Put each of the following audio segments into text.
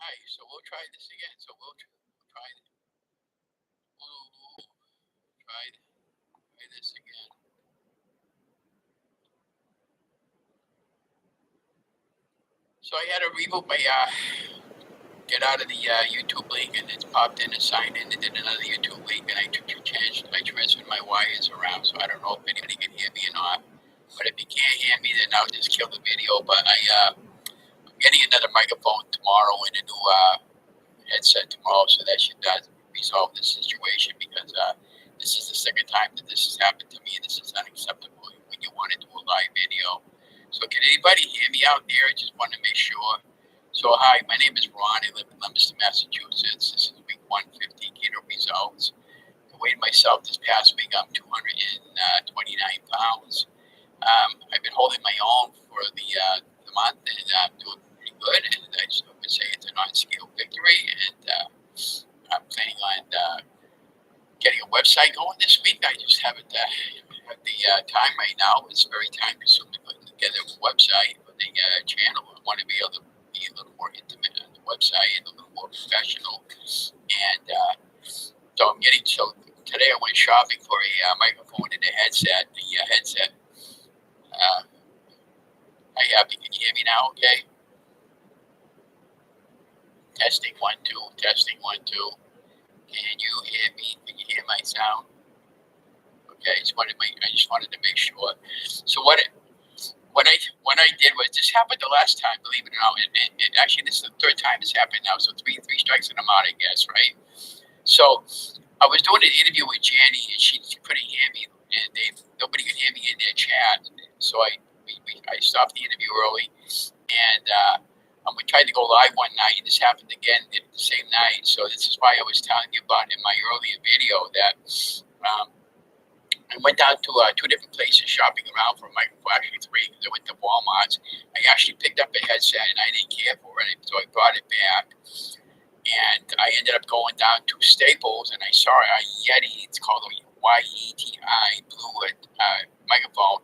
Hi, so we'll try this again. So we'll try we'll try this again. So I had to reboot my get out of the YouTube link, and it's popped in and signed in and did another YouTube link, and I transferred my wires around, so I don't know if anybody can hear me or not. But if you can't hear me, then I'll just kill the video. But I'm getting another microphone tomorrow and a new headset tomorrow, so that should resolve this situation, because this is the second time that this has happened to me. This is unacceptable when you want to do a live video. So can anybody hear me out there? I just want to make sure. So hi, my name is Ron. I live in Leominster, Massachusetts. This is week 150 keto results. I weighed myself this past week. I'm 229 pounds. I've been holding my own for the month, and I'm doing pretty good. And I just would say it's a non-scale victory. And I'm planning on getting a website going this week. I just haven't had the time right now. It's very time consuming putting together a website for the channel. I want to be able to be a little more intimate on the website and a little more professional. And so today I went shopping for a microphone and a headset. The headset. Hi, Happy. Can you hear me now? Okay. Testing 1 2. Testing 1 2. Can you hear me? Can you hear my sound? Okay. I just wanted to make sure. So what I did was, this happened the last time. Believe it or not, it actually, this is the third time it's happened now. So three strikes and I'm out, I guess, right? So I was doing an interview with Jenny, and she couldn't hear me, and nobody could hear me in their chat. So I stopped the interview early, and we tried to go live one night, and this happened again the same night. So this is why I was telling you about in my earlier video that I went down to 2 different places shopping around for actually 3, because I went to Walmart's. I actually picked up a headset, and I didn't care for it, so I brought it back. And I ended up going down to Staples, and I saw a Yeti. It's called a YETI Blue microphone.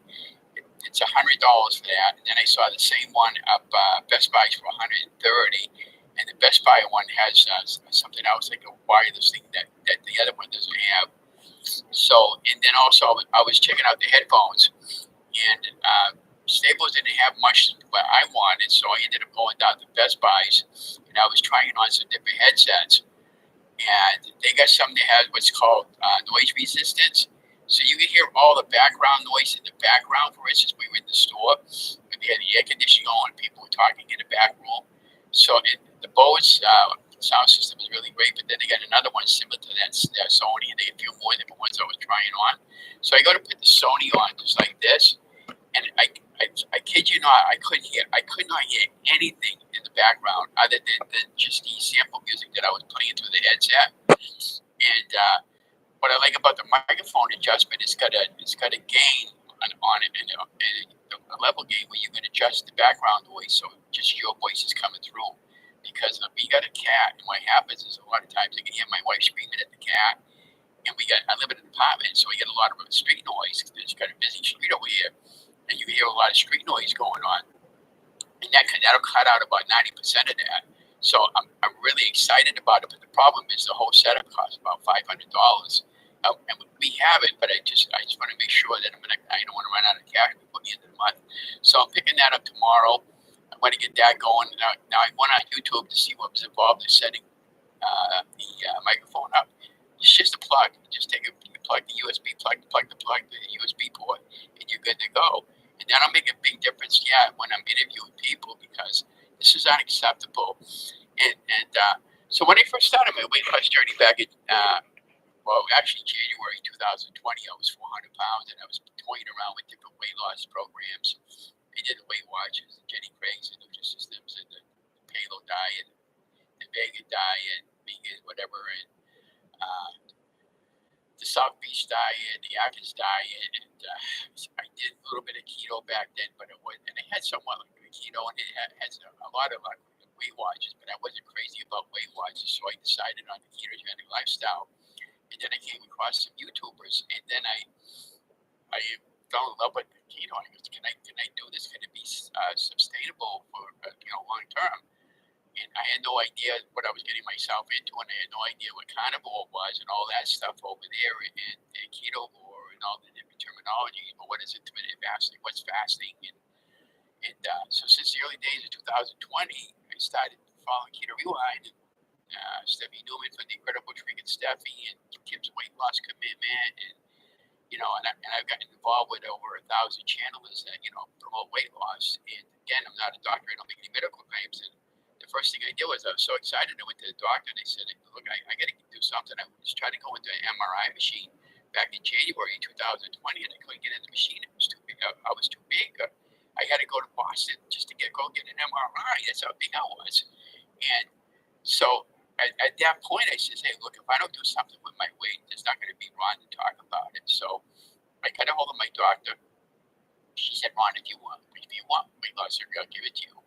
It's $100 for that. And then I saw the same one up Best Buy's for $130. And the Best Buy one has something else, like a wireless thing that the other one doesn't have. So, and then also I was checking out the headphones, and Staples didn't have much what I wanted, so I ended up going down to Best Buy's, and I was trying on some different headsets. And they got some that has what's called noise resistance, so you can hear all the background noise in the background. For instance, we were in the store, and they had the air conditioning on, people were talking in the back room. So the Bose sound system is really great, but then they got another one similar to that Sony, and they had a few more different ones I was trying on. So I go to put the Sony on just like this, and I kid you not, I could not hear anything in the background other than just the sample music that I was playing through the headset. And what I like about the microphone adjustment, it's got a gain on it, and a level gain where you can adjust the background noise, so just your voice is coming through. Because we got a cat, and what happens is a lot of times I can hear my wife screaming at the cat, and I live in an apartment, so we get a lot of street noise. There's got a busy street over here, and you hear a lot of street noise going on, and that'll cut out about 90% of that. So I'm really excited about it, but the problem is the whole setup costs about $500. And we have it, but I just want to make sure that I don't want to run out of cash before the end of the month. So I'm picking that up tomorrow. I want to get that going. Now I went on YouTube to see what was involved in setting the microphone up. It's just a plug. You plug the USB plug, the USB port, and you're good to go. And that'll make a big difference, when I'm interviewing people, because this is unacceptable. And so when I first started my weight loss journey back in, actually January 2020, I was 400 pounds, and I was toying around with different weight loss programs. I did the Weight Watchers, the Jenny Craig's, the Nutrisystems, and the Paleo diet, the vegan diet, vegan whatever, and the South Beach diet, the Atkins diet, and I did a little bit of keto back then, but I had somewhat like keto, and it has a lot of like Weight Watchers, but I wasn't crazy about Weight Watchers, so I decided on the ketogenic lifestyle. And then I came across some YouTubers, and then I fell in love with keto. I go, can I do this? Can it be sustainable for long term? And I had no idea what I was getting myself into, and I had no idea what carnivore was and all that stuff over there, and keto lore and all the different terminology. But what is intermittent fasting? What's fasting? So since the early days of 2020, I started following Keto Rewind and Steffi Newman for the Incredible Trick and Steffi and Kim's Weight Loss Commitment, and I've gotten involved with over 1,000 channelers that promote weight loss. And again, I'm not a doctor; I don't make any medical claims. And the first thing I did was I was so excited. I went to the doctor and they said, "Look, I got to do something." I was trying to go into an MRI machine back in January 2020, and I couldn't get in the machine. It was too big. I was too big. I had to go to Boston just to go get an MRI. That's how big I was. And so at that point, I said, "Hey, look, if I don't do something with my weight, it's not going to be Ron to talk about it." So I got a hold of my doctor. She said, "Ron, if you want weight loss surgery, I'll give it to you."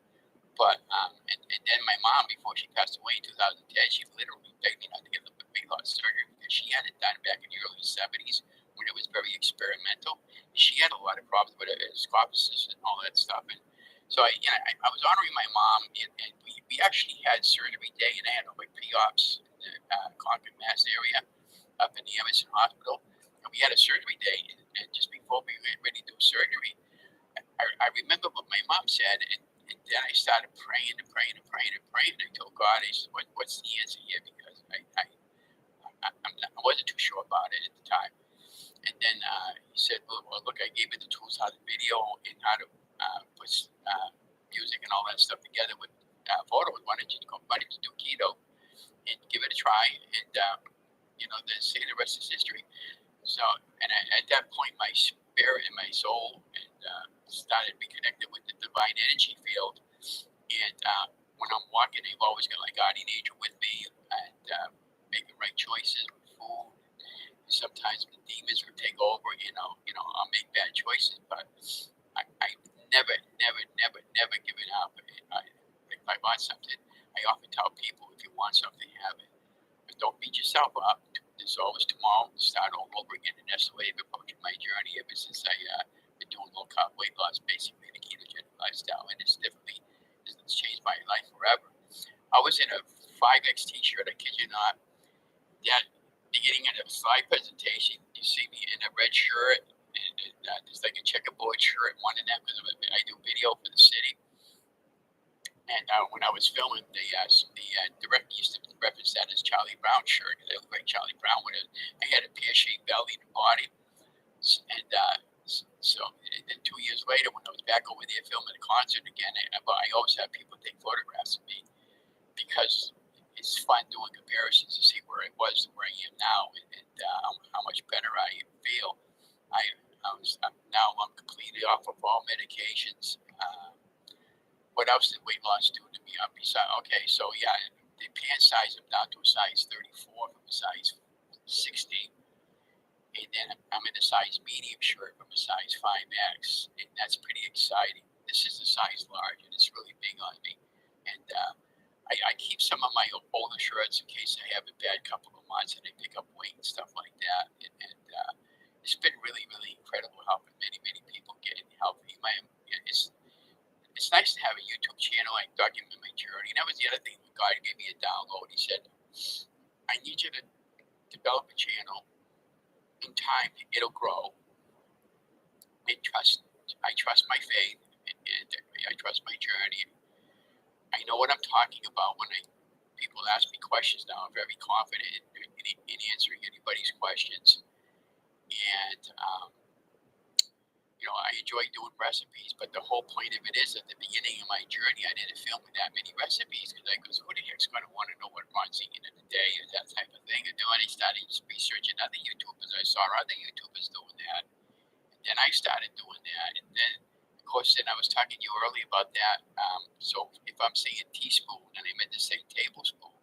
But and then my mom, before she passed away in 2010, she literally begged me not to get the weight loss surgery because she had it done back in the early 70s when it was very experimental. She had a lot of problems with esophagus and all that stuff. And so I was honoring my mom, and we actually had surgery day, and I had my pre-ops in the Concord, Mass area up in the Emerson Hospital. And we had a surgery day, and just before we were ready to do surgery, I remember what my mom said, and then I started praying and praying and praying and praying. I told God, I said, what's the answer here? Because I wasn't too sure about it at the time. And then he said, well, look, I gave you the tools, how to video and how to put music and all that stuff together with photos. Why don't you do keto and give it a try? And, the rest is history. So, and at that point, my spirit and my soul started to be connected with the divine energy field. And when I'm walking, I've always got my guardian angel with me and making right choices with food. Sometimes the demons would take over. I'll make bad choices, but I never given up. If I want something, I often tell people, if you want something, have it. But don't beat yourself up. There's always tomorrow to start all over again. And that's the way I've approached my journey ever since I've been doing low-carb weight loss, basically the ketogenic lifestyle. And it's changed my life forever. I was in a 5X t-shirt, I kid you not. That beginning of the slide presentation, you see me in a red shirt. And there's like a checkerboard shirt, one of them, because I do video for the city. And when I was filming, the director used to reference that as Charlie Brown shirt, because I look like Charlie Brown with it. I had a pear-shaped belly and body. And then 2 years later, when I was back over there filming a concert again, I always have people take photographs of me because it's fun doing comparisons to see where I was and where I am now, and how much better I feel. I'm completely off of all medications. What else did weight loss do to me? The pant size, I'm down to a size 34 from a size 16. And then I'm in a size medium shirt from a size 5X. And that's pretty exciting. This is a size large, and it's really big on me. And I keep some of my older shirts in case I have a bad couple of months and I pick up weight and stuff like that. And it's been really, really incredible helping many, many people get healthy. It's nice to have a YouTube channel. I document my journey. And that was the other thing. God gave me a download. He said, I need you to develop a channel. In time, it'll grow. I trust my faith. And I trust my journey. I know what I'm talking about when people ask me questions now. I'm very confident in answering anybody's questions. And I enjoy doing recipes, but the whole point of it is at the beginning of my journey, I didn't film with that many recipes because I goes, who the heck's going to want to know what Ron's eating in a day or that type of thing? And then I started researching other YouTubers. I saw other YouTubers doing that. And then I started doing that. And then, of course, I was talking to you earlier about that. So if I'm saying teaspoon and I meant to say tablespoon,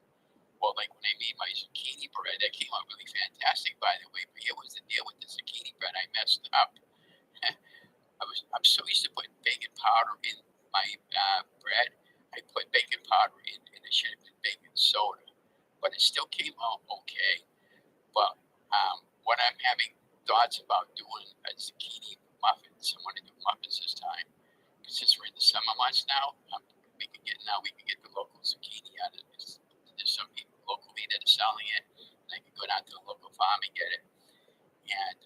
well, like when I made my zucchini bread, that came out really fantastic, by the way. But here was the deal with the zucchini bread. I messed up. I'm so used to putting baking powder in my bread. I put baking powder in and I should have been baking soda, but it still came out okay. But what I'm having thoughts about doing a zucchini muffins. I want to do muffins this time because since we're in the summer months now, we can get the local zucchini me get it. And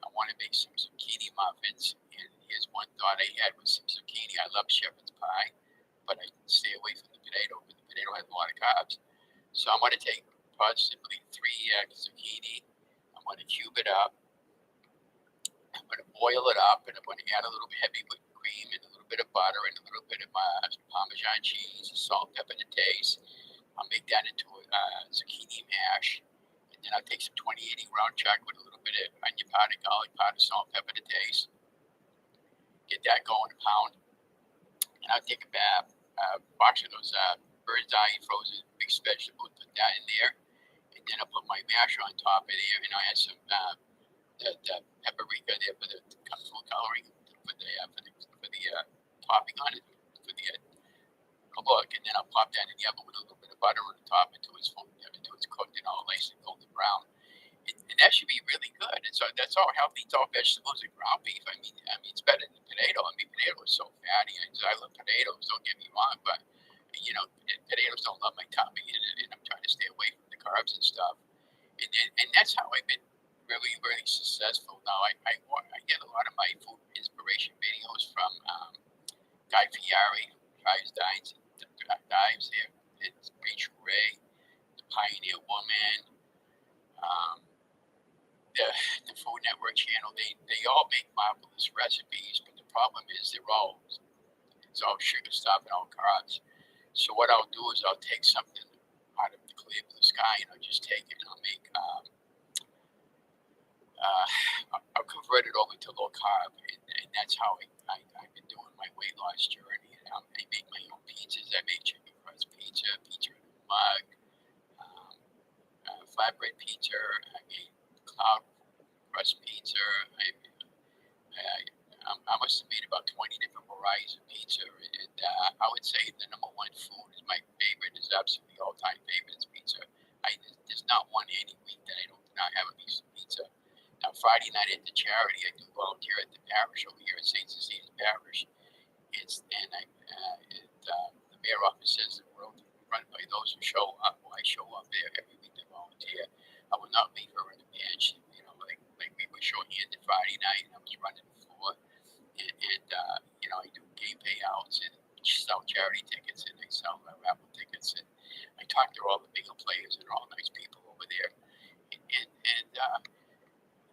I want to make some zucchini muffins. And here's one thought I had with some zucchini. I love shepherd's pie, but I stay away from the potato. But the potato has a lot of carbs. So I'm going to take possibly 3 zucchini. I'm going to cube it up. I'm going to boil it up, and I'm going to add a little bit heavy whipped cream and a little bit of butter and a little bit of Parmesan cheese, salt, pepper to taste. I'll make that into a zucchini mash. And then I'll take some 2080 ground chuck with a little bit of onion powder, garlic powder, salt, pepper to taste. Get that going, a pound. And I'll take a box of those bird's eye frozen mixed vegetables, put that in there. And then I'll put my mash on top of there, and I'll add some the paprika there for the food coloring, for the topping on it, for the look. And then I'll pop that in the oven with a little bit of butter on the top until it's cooked and all nice and golden brown. And that should be really good. And so that's all healthy. It's all vegetables and ground beef. I mean, it's better than potato. I mean, potato is so fatty. I love potatoes. Don't get me wrong, but potatoes don't love my tummy, and I'm trying to stay away from the carbs and stuff. And that's how I've been really, really successful. Now I get a lot of my food inspiration videos from Guy Fieri, Dives here. It's Rachel Ray, the Pioneer Woman. The Food Network channel, they all make marvelous recipes, but the problem is it's all sugar stuff and all carbs. So what I'll do is I'll take something out of the clear blue sky, and I'll just take it and I'll make I'll convert it over to low carb, and that's how I've been doing my weight loss journey. And I make my own pizzas. I make chicken crust pizza in a mug, flatbread pizza. I made cloud crust pizza. I must have made about 20 different varieties of pizza, and I would say the number one food is my favorite. Is absolutely all-time favorite is pizza. There's not one any week that I don't not have a piece of pizza. Now Friday night at the charity, I do volunteer at the parish over here at St. Cecilia's Parish. The mayor office says the world is run by those who show up. Well, I show up there every week to volunteer. I will not leave her in the bench. Like we were short-handed Friday night, and I was running the floor. And I do game payouts and sell charity tickets, and I sell raffle tickets, and I talk to all the bigger players, and they're all nice people over there.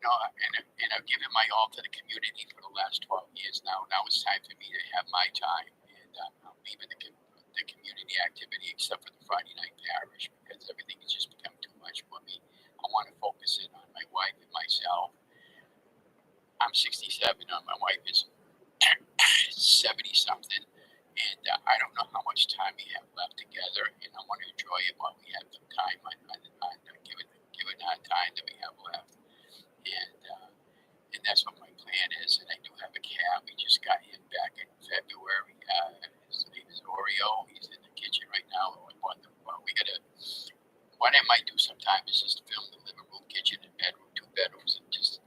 And I've given my all to the community for the last 12 years now. Now it's time for me to have my time, and I'm leaving the community activity except for the Friday night parish because everything has just become too much for me. I want to focus in on my wife and myself. I'm 67, and my wife is 70 something, and I don't know how much time we have left together, and I want to enjoy it while we have some time on given our time that we have left, and that's what my plan is. And I do have a cat. We just got him back in February. His name is Oreo. He's in the kitchen right now. What I might do sometime is just film the living room, kitchen, and bedroom, 2 bedrooms, and just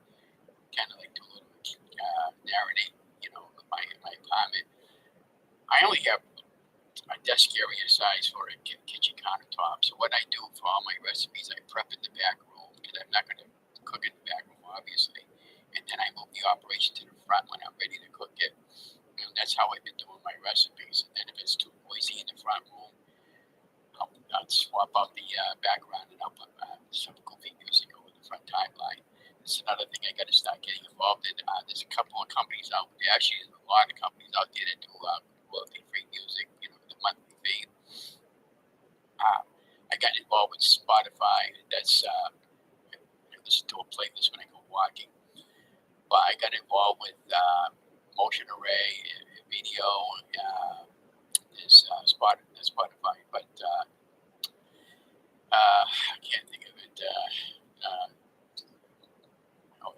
kind of like do a little narrating, my apartment. I only have a desk area size for a kitchen countertop. So what I do for all my recipes, I prep in the back room because I'm not going to cook in the back room, obviously. And then I move the operation to the front when I'm ready to cook it. And that's how I've been doing my recipes. And then if it's too noisy in the front room, I'll swap out the background and I'll put some goofy music over the front timeline. It's another thing I got to start getting involved in. There's a couple of companies out there. Actually, there's a lot of companies out there that do royalty-free music, the monthly fee. I got involved with Spotify. That's I listen to a playlist when I go walking. But I got involved with Motion Array, video. There's Spotify, but I can't think of it.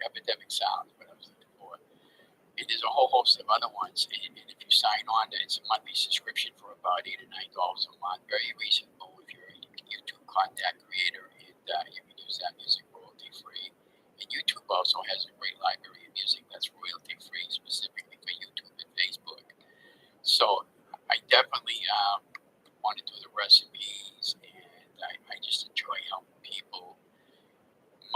Epidemic Sound, what I was looking for. And there's a whole host of other ones. And if you sign on, it's a monthly subscription for about $8 or $9 a month. Very reasonable if you're a YouTube content creator, and you can use that music royalty free. And YouTube also has a great library of music that's royalty free, specifically for YouTube and Facebook. So I definitely want to do the recipes, and I just enjoy helping people.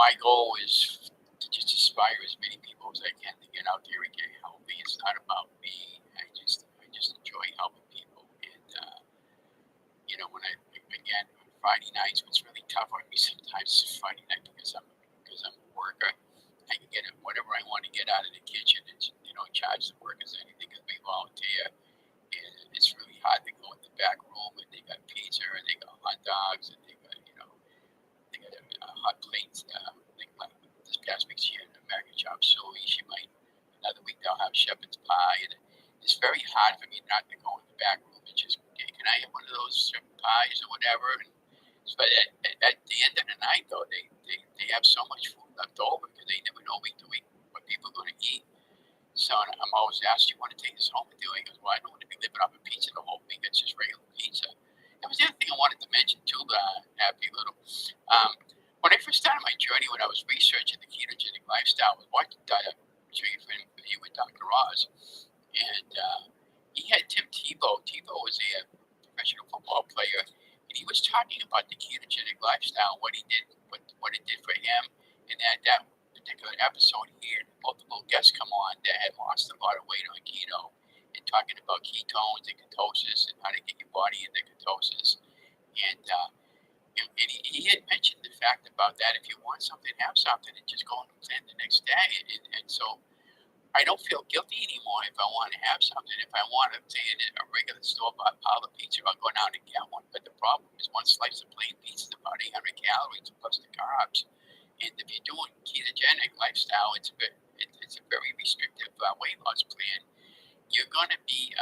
my goal is to just inspire as many people as I can to get out there and get healthy. It's not about me. I just enjoy helping people. And when I again on Friday nights, what's really tough on me sometimes is Friday night because I'm a worker. I can get whatever I want to get out of the kitchen and charge the workers anything because we volunteer. And it's really hard to go in the back room and they got pizza and they got hot dogs and they got they got hot plates. Like this past week she had American chop suey. She might another week they'll have shepherd's pie, and it's very hard for me not to go in the back room and just can I have one of those shepherd pies or whatever. And but at the end of the night though, they have so much food left over because they never know week to week what people are going to eat. So I'm always asked, you want to take this home with you? He goes, well, I don't want to be living off of pizza the whole week. It's just regular pizza. That was the other thing I wanted to mention too, Happy Little. When I first started my journey, when I was researching the ketogenic lifestyle, I was watching Diet Interview with Dr. Oz. And he had Tim Tebow. Tebow was a professional football player. And he was talking about the ketogenic lifestyle, what he did, what it did for him. And that particular episode, he had multiple guests come on that had lost a lot of weight on keto and talking about ketones and ketosis and how to get your body into ketosis. And he had mentioned the fact about that if you want something, have something, and just go and plan the next day. And so I don't feel guilty anymore if I want to have something. If I want to say a regular store-bought pile of pizza, I'll go down and get one. But the problem is one slice of plain pizza is about 800 calories plus the carbs. And if you're doing ketogenic lifestyle, it's a very restrictive weight loss plan. You're going to be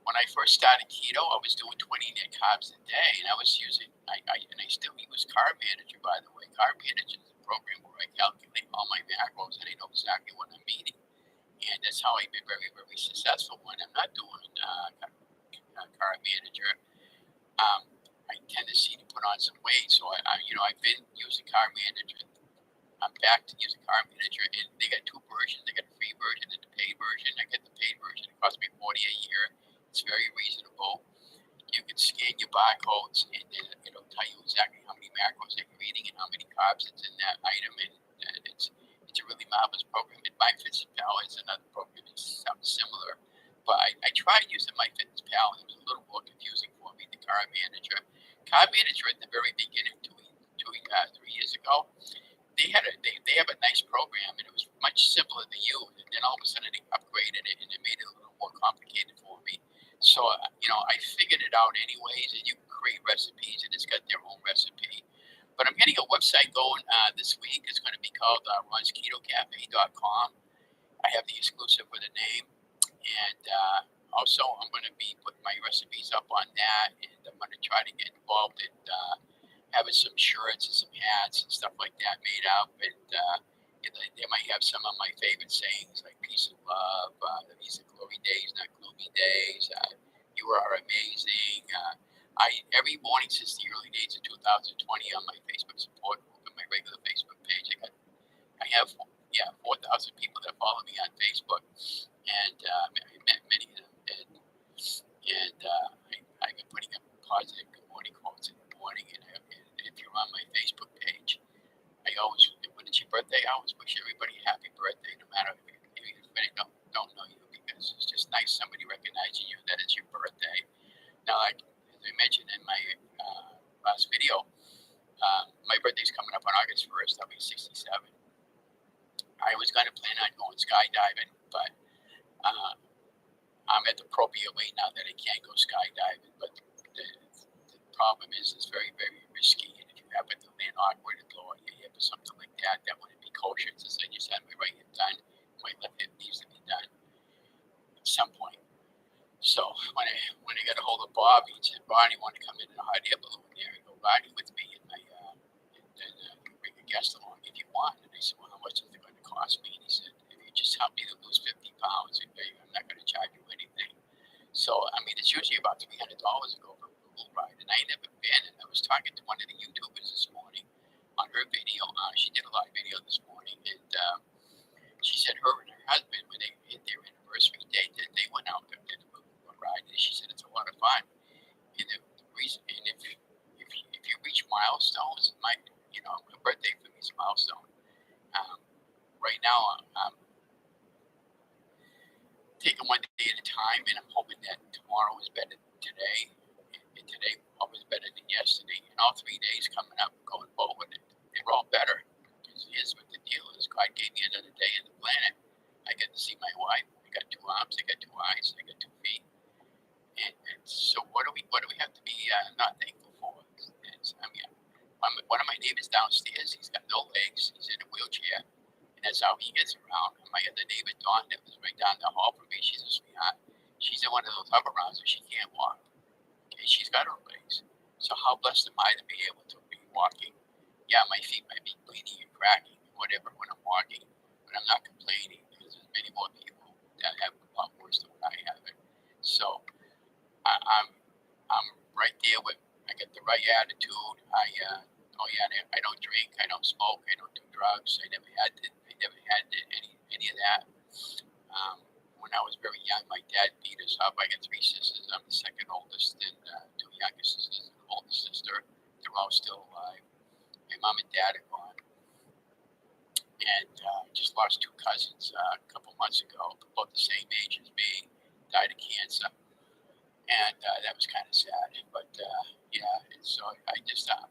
when I first started keto, I was doing 20 net carbs a day, and I was using I still use Carb Manager, by the way. Carb Manager is a program where I calculate all my macros and I know exactly what I'm eating, and that's how I've been very, very successful when I'm not doing Carb Manager. I tend to see to put on some weight, so I've been using Carb Manager. I'm back to using Carb Manager, and they got two versions. They got the free version and the paid version. I get the paid version. It costs me $40 a year. It's very reasonable. You can scan your barcodes, and then it'll tell you exactly how many macros that you're eating and how many carbs it's in that item. And it's a really marvelous program. And MyFitnessPal is another program. It's something similar. But I tried using MyFitnessPal, and it was a little more confusing for me, the Carb Manager. Carb Manager at the very beginning, 3 years ago, they have a nice program, and it was much simpler to use. And then all of a sudden, they upgraded it, and it made it a little more complicated for me. So, I figured it out anyways, and you can create recipes, and it's got their own recipe. But I'm getting a website going this week. It's going to be called ronketocafe.com. I have the exclusive for the name. And also, I'm going to be putting my recipes up on that, and I'm going to try to get involved in having some shirts and some hats and stuff like that made up. And they might have some of my favorite sayings like peace and love, these are glory days, not gloomy days, you are amazing. Every morning since the early days of 2020 on my Facebook support group and my regular Facebook page, I have 4,000 people that follow me on Facebook, and I met many of them. And I've been putting up positive good morning quotes in the morning. And if you're on my Facebook page, I always, when it's your birthday, I always wish everybody a happy birthday, no matter if they don't know you, because it's just nice somebody recognizing you that it's your birthday. Now, as I mentioned in my last video, my birthday's coming up on August 1st. I'll be 67. I was going to plan on going skydiving, but I'm at the appropriate weight now that I can't go skydiving. But the problem is it's very, very risky. And if you happen to land awkward and blow out your hip or something like that, that wouldn't be kosher. Since I just had my right hip done, my left hip needs to be done at some point. So when I got a hold of Bob, he said, Barney, want to come in a hot air balloon there and go riding with me and bring a guest along if you want. And I said, well, how much is it going to cost me? And he said, if you just help me to lose 50 pounds, I'm not going to charge you anything. So, it's usually about $300 to go for a balloon ride. And I ain't never been. And I was talking to one of the YouTubers this morning on her video. She did a live video this morning. And she said her and her husband, when they hit their anniversary date, that they went out and did a balloon ride. And she said it's a lot of fun. And the reason, and if you reach I'm hoping that tomorrow is better than today, and today always better than yesterday. And all 3 days coming up, going forward, they're all better. Because here's what the deal is: God gave me another day on the planet. I get to see my wife. I got 2 arms. I got 2 eyes. I got 2 feet. And so what do we have to be not thankful for? I mean, one of my neighbors downstairs, he's got no legs. He's in a wheelchair. And that's how he gets around. And my other neighbor, Dawn, that was right down the hall from me, she's a sweetheart. She's in one of those hover-rounds and she can't walk. Okay, she's got her legs. So how blessed am I to be able to be walking? Yeah, my feet might be bleeding and cracking, whatever, when I'm walking, but I'm not complaining because there's many more people that have a lot worse than what I have. So I'm right there with. I got the right attitude. I don't drink. I don't smoke. I don't do drugs. I never had any of that. When I was very young, my dad beat us up. I got 3 sisters. I'm the second oldest, and 2 younger sisters, and the oldest sister. They're all still alive. My mom and dad are gone, and just lost 2 cousins a couple months ago, about the same age as me. Died of cancer, and that was kind of sad. But yeah, and so I'm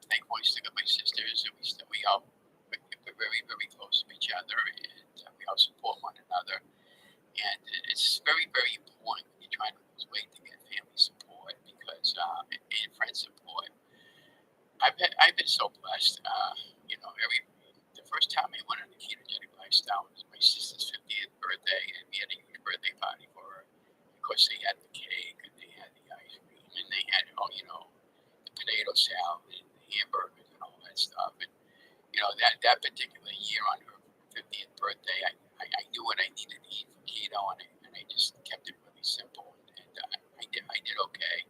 thankful I still got my sisters, and we're very, very close to each other, and we all support one another. And it's very, very important when you're trying to lose weight to get family support and friend support. I've been so blessed. The first time I went on a ketogenic lifestyle was my sister's 50th birthday, and we had a huge birthday party for her. Of course, they had the cake, and they had the ice cream, and they had the potato salad and the hamburgers and all that stuff. And that particular year on her 50th birthday, I knew what I needed to eat for keto, and I just kept it really simple, and I did okay.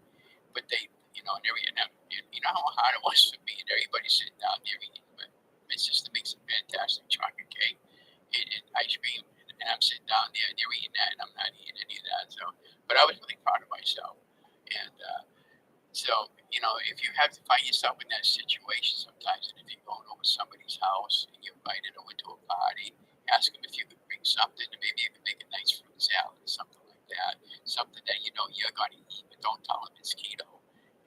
But you know how hard it was for me, and everybody sitting down there eating. But my sister makes a fantastic chocolate cake and ice cream, and I'm sitting down there and they're eating that, and I'm not eating any of that. So, but I was really proud of myself, and so if you have to find yourself in that situation sometimes, and if you're going over somebody's house and you're invited over to a party, ask them if you could bring something, and maybe you can make a nice fruit salad or something like that, something that you're going to eat, but don't tell them it's keto.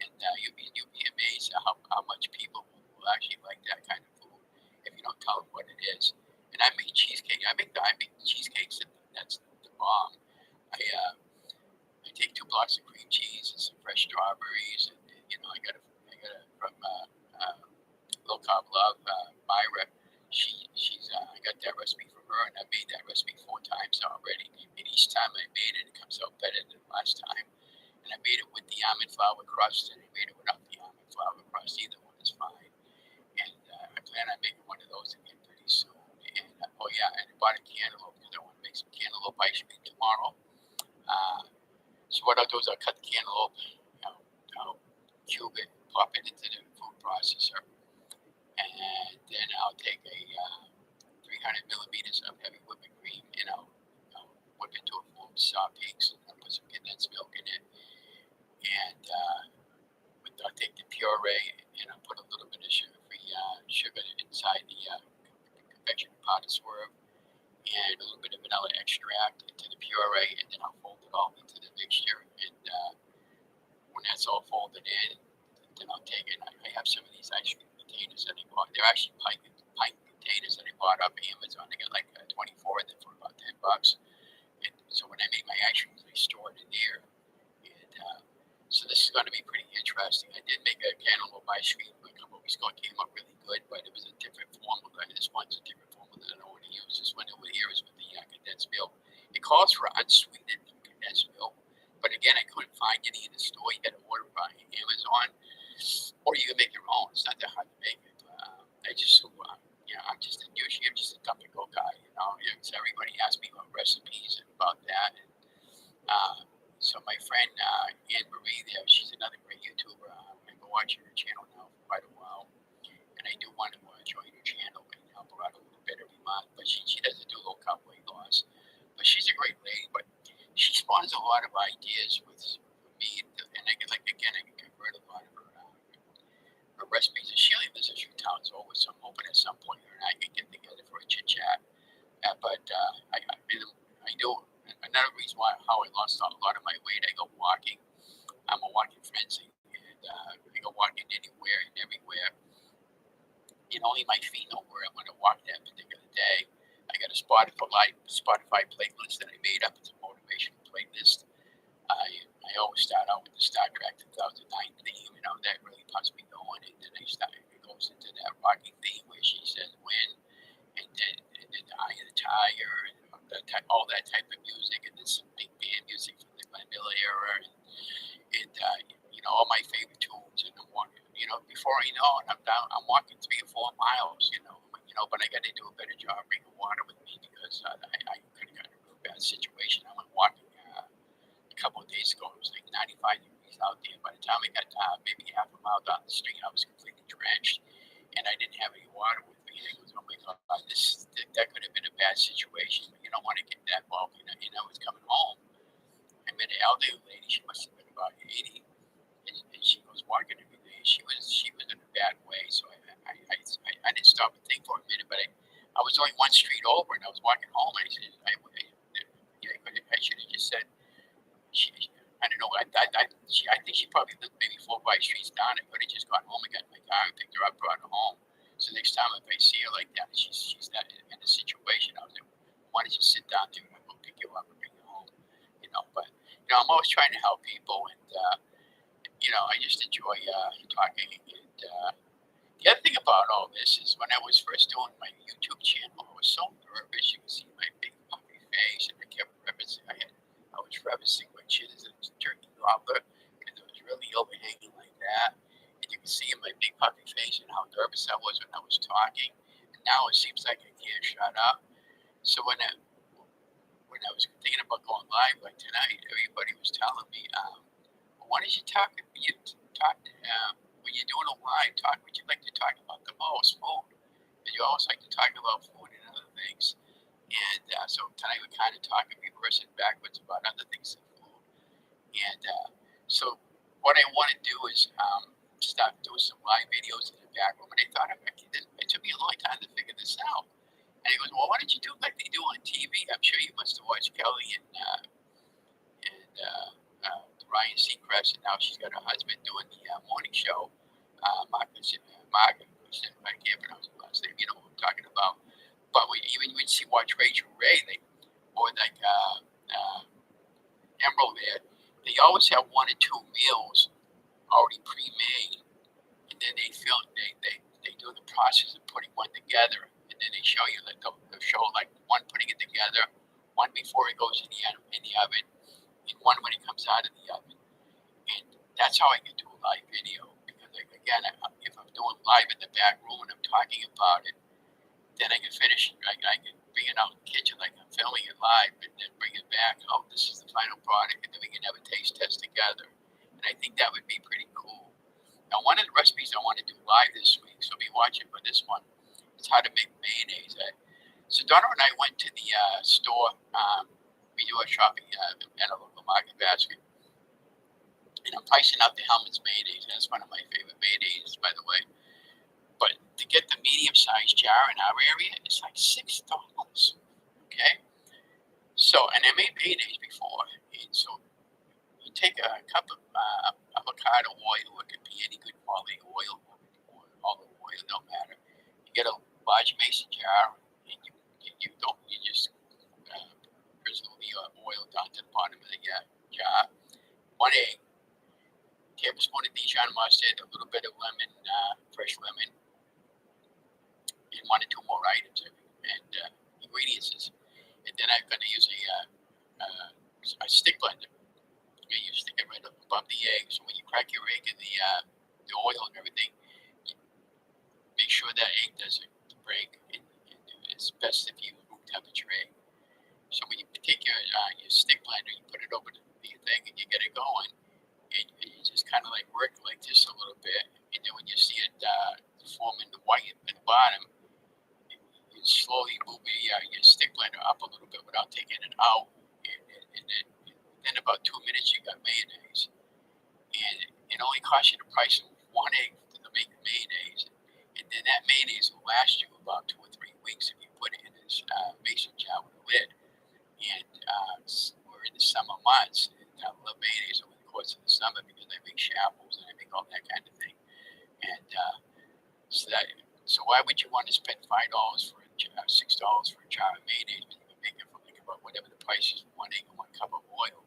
And you'll be amazed at how much people will actually like that kind of food if you don't tell them what it is. And I make cheesecake. I make cheesecakes, and that's the bomb. I take 2 blocks of cream cheese and some fresh strawberries, and I got it from Low-Carb Love, Myra. I got that recipe from her, and I made that recipe 4 times already. And each time I made it, it comes out better than last time. And I made it with the almond flour crust, and I made it without the almond flour crust. Either one is fine. And I plan on making one of those again pretty soon. And and I bought a cantaloupe because I want to make some cantaloupe ice cream tomorrow. So what I'll do is I'll cut the cantaloupe, I'll cube it, pop it into the food processor, and then I'll take a 300 millimeters of heavy whipping cream, and I'll whip it to a full soft peaks, and I'll put some condensed milk in it. And I'll take the puree, and I'll put a little bit of sugar-free sugar inside the confectionery powder swerve, and a little bit of vanilla extract into the puree, and then I'll fold it all into the mixture. And when that's all folded in, then I'll take it. I have some of these ice cream containers that I bought. They're actually pint containers that I bought off Amazon. I got like 24 of them for about $10. And so when I make my ice creams, I store it in there. And so this is going to be pretty interesting. I did make a cantaloupe ice cream a couple of weeks ago. It came out really good, but it was a different formula. This one's a different formula that I don't want to use. This one over here is with the condensed milk. It calls for unsweetened condensed milk, but again, I couldn't find any in the store. You got to order by Amazon, or you can make your own. It's not that hard to make it. I'm just a douchey. I'm just a dump and go guy. So everybody asks me about recipes and about that. And, so my friend Anne Marie there, she's another great YouTuber. I've been watching her channel now for quite a while, and I do want to join her channel and help her out a little bit every month. But she doesn't do low-carb weight loss, but she's a great lady. But she spawns a lot of ideas with me, and I can convert a lot of her recipes. And she only lives a few towns over, so I'm hoping at some point her and I can get together for a chit chat. I do. Another reason how I lost a lot of my weight, I only my feet know where I'm going to walk that particular day. I got a Spotify playlist that I made up. It's a motivational playlist. I always start out with the Star Trek 2009 theme, that really puts me going. And then it goes into that Rocky theme where she says win, and then the Eye of the Tiger, and all that type of music, and then some big band music from the Glenn Miller era, and all my favorite tunes. And I'm walking, before I know it, I'm walking 3 or 4 miles, but I got to do a better job bringing water with me because I could have got a real bad situation. I went walking a couple of days ago. It was like 95 degrees out there. By the time I got maybe half a mile down the street, I was completely drenched, and I didn't have any water with me. And I goes, oh my God, that could have been a bad situation. But you don't want to get that involved. I was coming home. I met an elderly lady. She must have been about 80, and she was walking every day. She was in a bad way. So I didn't stop and think for a minute. But I was only one street over, and I was walking home. And I said, I should have just said. I don't know. I think she probably lived maybe 4 or 5 streets down. I could have just gone home and got in my car and picked her up, brought her home. So next time if I see her like that, she's not in a situation, I was like, why don't you sit down there and I'll go pick you up and bring you home? But I'm always trying to help people, and I just enjoy talking. And the other thing about all this is when I was first doing my YouTube channel, I was so nervous. You can see my big puffy face, and I kept referencing. I was referencing my chin as a turkey gobbler because it was really overhanging like that. And you can see in my big puffy face and how nervous I was when I was talking. And now it seems like I can't shut up. So when I was thinking about going live like tonight, everybody was telling me, why don't you talk when you're doing a live, talk what you like to talk about the most, food. And you always like to talk about food and other things. And so tonight we're kind of talking reverse and backwards about other things in food. And so what I want to do is start doing some live videos in the back room. And I thought it took me a long time to figure this out. And he goes, well, why don't you do like they do on TV? I'm sure you must have watched Kelly and Ryan Seacrest, and now she's got her husband doing the morning show. Mark, I can't pronounce the last name. You know what I'm talking about. But when you watch Rachel Ray, or like Emerald there, they always have 1 or 2 meals already pre-made, and then they do the process of putting one together, and then they show you like they'll show like one putting it together, one before it goes in the oven, and one when it comes out of the oven. And that's how I can do a live video, because again, if I'm doing live in the back room and I'm talking about it, then I can finish. I can bring it out in the kitchen like I'm filming it live, and then bring it back. Oh, this is the final product, and then we can have a taste test together. And I think that would be pretty cool. Now, one of the recipes I want to do live this week, so be watching for this one, is how to make mayonnaise. So Donna and I went to the store. We do our shopping at a local market basket. And I'm pricing out the Hellmann's mayonnaise. That's one of my favorite mayonnaises, by the way. But to get the medium-sized jar in our area, it's like $6. Okay? So, and I made mayonnaise before. And so you take a cup of avocado oil. It could be any good quality oil, or olive oil, no matter. You get a large mason jar, and you just drizzle the oil down to the bottom of the jar. 1 egg, tablespoon of Dijon mustard, a little bit of lemon, fresh lemon, and 1 or 2 more items and ingredients. And then I'm going to use a stick blender. You stick it right up above the egg. So when you crack your egg in the oil and everything, make sure that egg doesn't break. And it's best if you use room temperature egg. So when you take your stick blender, you put it over the thing and you get it going. And you just kind of like work like this a little bit. And then when you see it forming the white at the bottom, you slowly move your stick blender up a little bit without taking it out. And then within about 2 minutes, you got mayonnaise. And it only costs you the price of 1 egg to make mayonnaise. And then that mayonnaise will last you about 2 or 3 weeks if you put it in this mason jar with a lid. And we're in the summer months. And I love mayonnaise over the course of the summer because I make shambles and I make all that kind of thing. And So why would you want to spend $5 for $6 for a jar of mayonnaise when you can make it for like about whatever the price is for 1 cup of oil?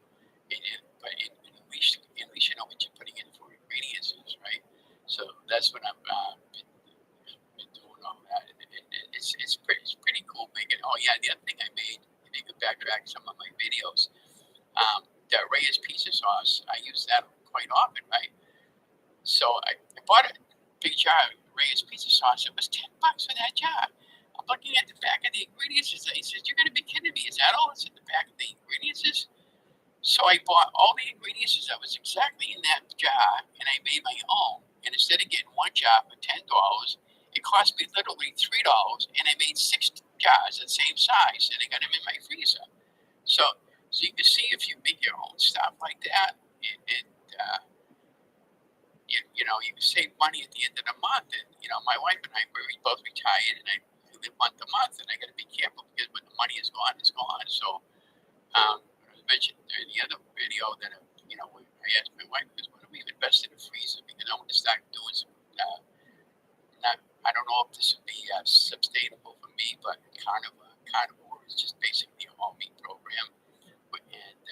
But at least you know what you're putting in for ingredients is, right? So that's what I've been doing all that. It's pretty cool making. Oh yeah, the other thing I made, if you could backtrack some of my videos, the Reyes pizza sauce, I use that quite often, right? So I bought a big jar of Reyes pizza sauce. It was $10 for that jar. I'm looking at the back of the ingredients. He says, "You're gonna be kidding me? Is that all that's in the back of the ingredients?" So I bought all the ingredients that was exactly in that jar, and I made my own. And instead of getting one jar for $10, it cost me literally $3, and I made 6 jars the same size, and I got them in my freezer. So you can see if you make your own stuff like that, and you know, you can save money at the end of the month. And you know, my wife and I, we're both retired, and I live month to month, and I got to be careful because when the money is gone, it's gone. So I mentioned in the other video that you know, I asked my wife, because when we invest in a freezer, because I want to start doing some. Not, I don't know if this would be sustainable for me, but carnivore is just basically a all meat program. And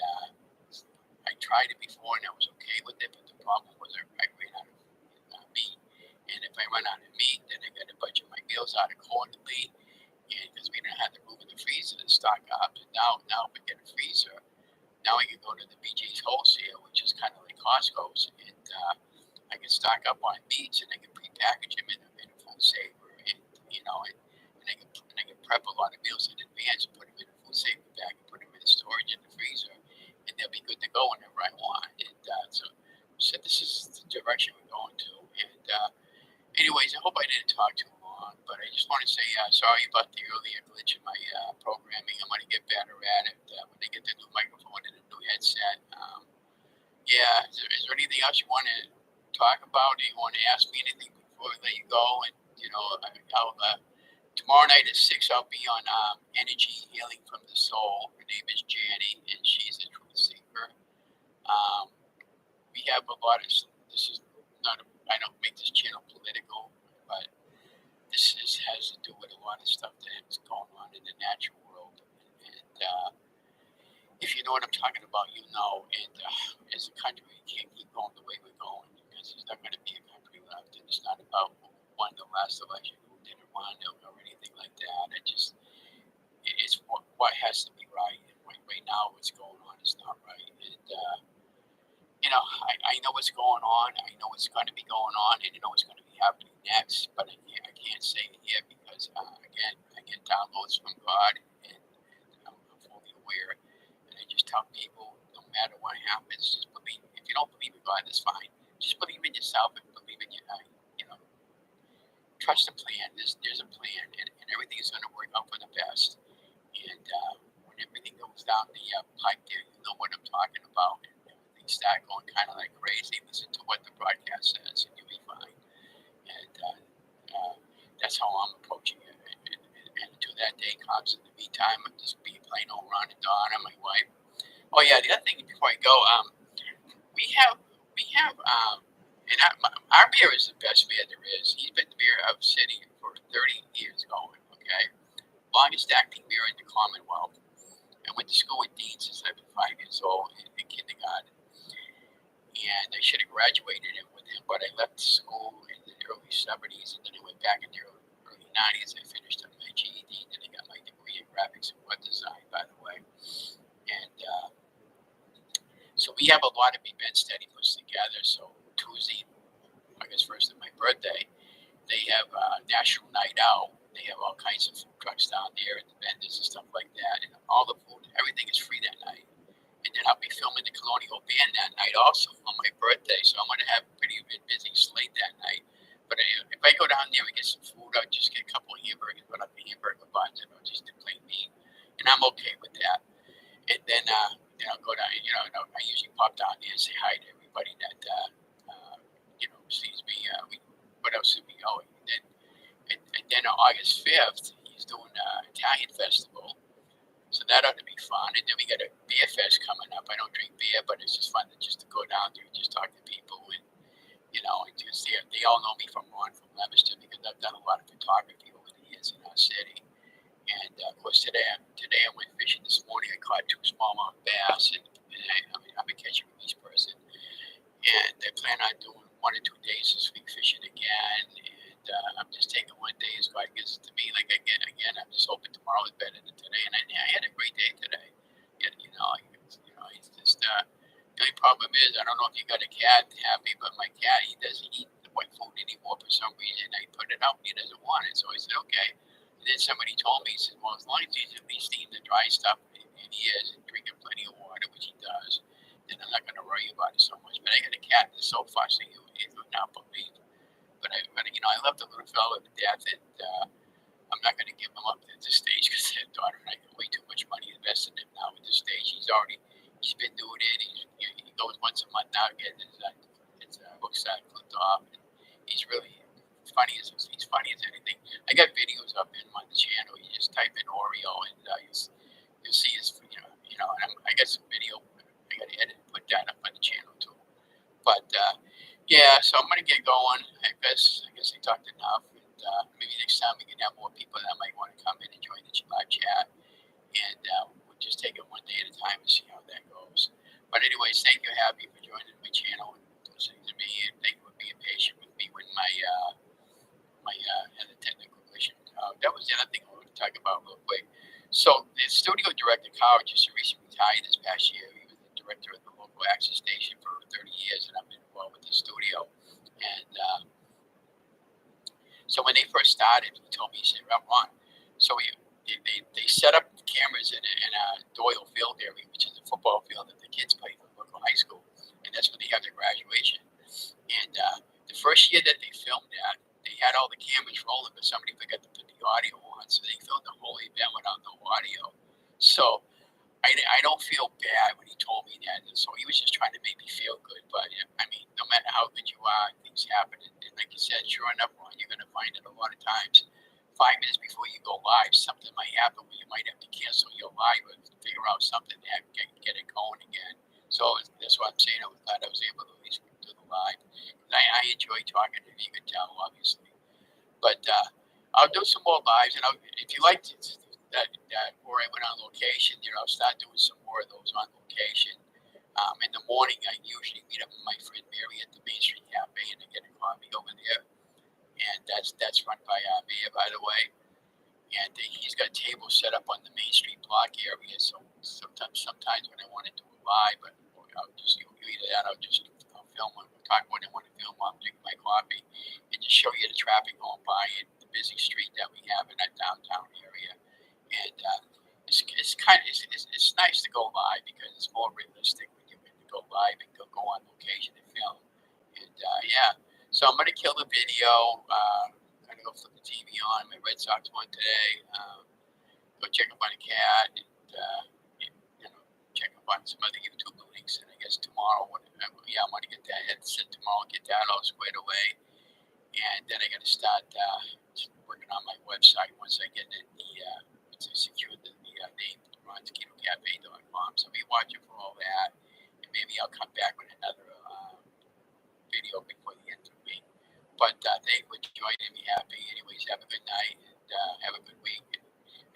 I tried it before and I was okay with it, but the problem was I ran out of meat. And if I run out of meat, then I got to budget my meals out accordingly. And because we didn't have the room in the freezer to stock up, and now we get a freezer. Now I can go to the BJ's Wholesale, which is kind of like Costco's, and I can stock up on meats, and I can prepackage them in a food saver, and you know, and I can prep a lot of meals in advance and put them in a food saver bag and put them in storage in the freezer, and they'll be good to go whenever I want. And so this is the direction we're going to. And anyways, I hope I didn't talk too long, but I just want to say sorry about the earlier glitch in my programming. I'm going to get better at it when they get the new microphone and the new headset. Yeah, is there anything else you want to talk about? Do you want to ask me anything before I let you go? And you know, I'll tomorrow night at 6, I'll be on Energy Healing from the Soul. Her name is Janny, and she's a truth seeker. We have a lot of. This is not. I don't make this channel political, but has to do with a lot of stuff that's going on in the natural world. And if you know what I'm talking about, you know. And as a country, we can't keep going the way we're going, because there's not going to be a country left. And it's not about who won the last election, who didn't win, or anything like that. It's what has to be right. And right now, what's going on is not right. And you know, I know what's going on. I know what's going to be going on, and I know what's going to be happening next. But I can't say it here because, again, I get downloads from God, and I'm fully aware. And I just tell people, no matter what happens, just believe. If you don't believe in God, that's fine. Just believe in yourself and believe in your, you know, trust the plan. There's a plan, and everything is going to work out for the best. And when everything goes down the pipe there, you know what I'm talking about. Start going kind of like crazy. Listen to what the broadcast says, and you'll be fine. And that's how I'm approaching it. And until that day comes, in the meantime, I'm just being plain old Ron and Donna, my wife. Oh yeah, the other thing before I go, we have, and our beer is the best beer there is. He's been the beer of the city for 30 years going. Okay, longest acting beer in the Commonwealth. I went to school with Dean since I was 5 years old in kindergarten. And I should have graduated it with him, but I left school in the early 70s, and then I went back in the early 90s. I finished up my GED, and I got my degree in graphics and web design, by the way. And so we have a lot of events that he puts together. So Tuesday, August 1st, is my birthday, they have National Night Out. They have all kinds of food trucks down there and the vendors and stuff like that. And all the food, everything is free that night. And then I'll be filming the Colonial Band that night also on my birthday. So I'm going to have a pretty busy slate that night. But if I go down there and get some food, I'll just get a couple of hamburgers, but I'll be hamburger buns, and I'll just do plain meat. And I'm okay with that. And then I'll go down, you know, I usually pop down there and say hi to everybody that, you know, sees me. What else did we go? And then on August 5th, he's doing an Italian festival. So that ought to be fun. And then we got a beer fest coming up. I don't drink beer, but it's just fun to go down there and just talk to people. And, you know, and just they all know me from Leominster because I've done a lot of photography today I went fishing this morning. I caught 2 smallmouth bass, and I'm a catch and release person. And I plan on doing 1 or 2 days this week fishing again. And I'm just taking one day as God gives it to me. Like again, I'm just hoping tomorrow is better than today. And I had a great day today. And, it's just the only problem is I don't know if you got a cat happy, but my cat, he doesn't eat the white food anymore for some reason. I put it out and he doesn't want it. So I said, okay. And then somebody told me, he said, well, as long as he's at least eating the dry stuff, and he is, and drinking plenty of water, which he does, then I'm not going to worry about it so much. But I got a cat that's so fussy, it would not believe. But I love the little fellow to death, and I'm not going to give him up at this stage because his daughter and I got way too much money invested in him now at this stage. He's been doing it. He goes once a month now, getting his hooks clipped off. And he's really funny as anything. I got videos of him on the channel. You just type in Oreo, and you'll see his, and I got some video. I got to edit and put that up on the channel too. But yeah, so I'm gonna get going. I guess I talked enough. And maybe next time we can have more people that might want to come in and join the live chat. And we'll just take it one day at a time and see how that goes. But anyways, thank you, Happy, for joining my channel and listening to me, and thank you for being patient with me when my had a technical issue. That was the other thing I wanted to talk about real quick. So the studio director, Carl, just recently retired this past year. He was the director of the local access station for 30 years, and I've been involved with the studio. And so when they first started, he told me, he said, Ron, so they set up cameras in a Doyle Field area, which is a football field that the kids play for local high school, and that's where they have their graduation. And the first year that they filmed that, they had all the cameras rolling, but somebody forgot to put the audio on, so they filmed the whole event without no audio. So I don't feel bad when he told me that. And so he was just trying to make me feel good. But I mean, no matter how good you are, things happen. And like you said, sure enough, Ron, you're going to find it a lot of times. 5 minutes before you go live, something might happen where you might have to cancel your live or figure out something to get it going again. So that's what I'm saying. I was glad I was able to at least do the live. And I enjoy talking to you. You can tell, obviously. But I'll do some more lives. And if you like that where I went on location, I'll start doing some more of those on location. In the morning, I usually meet up with my friend Mary at the Main Street Cafe, and I get a coffee over there. And that's run by Mayor, by the way. And he's got tables set up on the Main Street block area. So sometimes when I want to do a live, but I'll just either that, I'll film when we'll talk when I want to film. I'll drink my coffee and just show you the traffic going by and the busy street that we have in that downtown area. And it's nice to go live because it's more realistic when you go live and go on location and film. And yeah. So I'm going to kill the video. I'm going to go flip the TV on. My Red Sox won today. Go check up on the cat. And, check up on some other YouTube links. And I guess tomorrow, I want to get that headset tomorrow, get that all squared away. And then I got to start working on my website once I get secured the name, ronketocafe.com. So be watching for all that. And maybe I'll come back with another video before the end of the week. But thank you for joining me, Happy. Anyways, have a good night and have a good week. And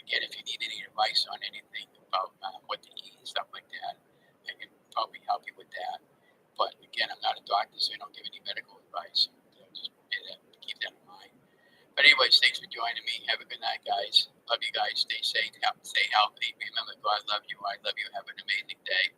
again, if you need any advice on anything about what to eat and stuff like that, I can probably help you with that. But again, I'm not a doctor, so I don't give any medical advice. Just keep that in mind. But anyways, thanks for joining me. Have a good night, guys. Love you guys. Stay safe. Stay healthy. Remember, God loves you. I love you. Have an amazing day.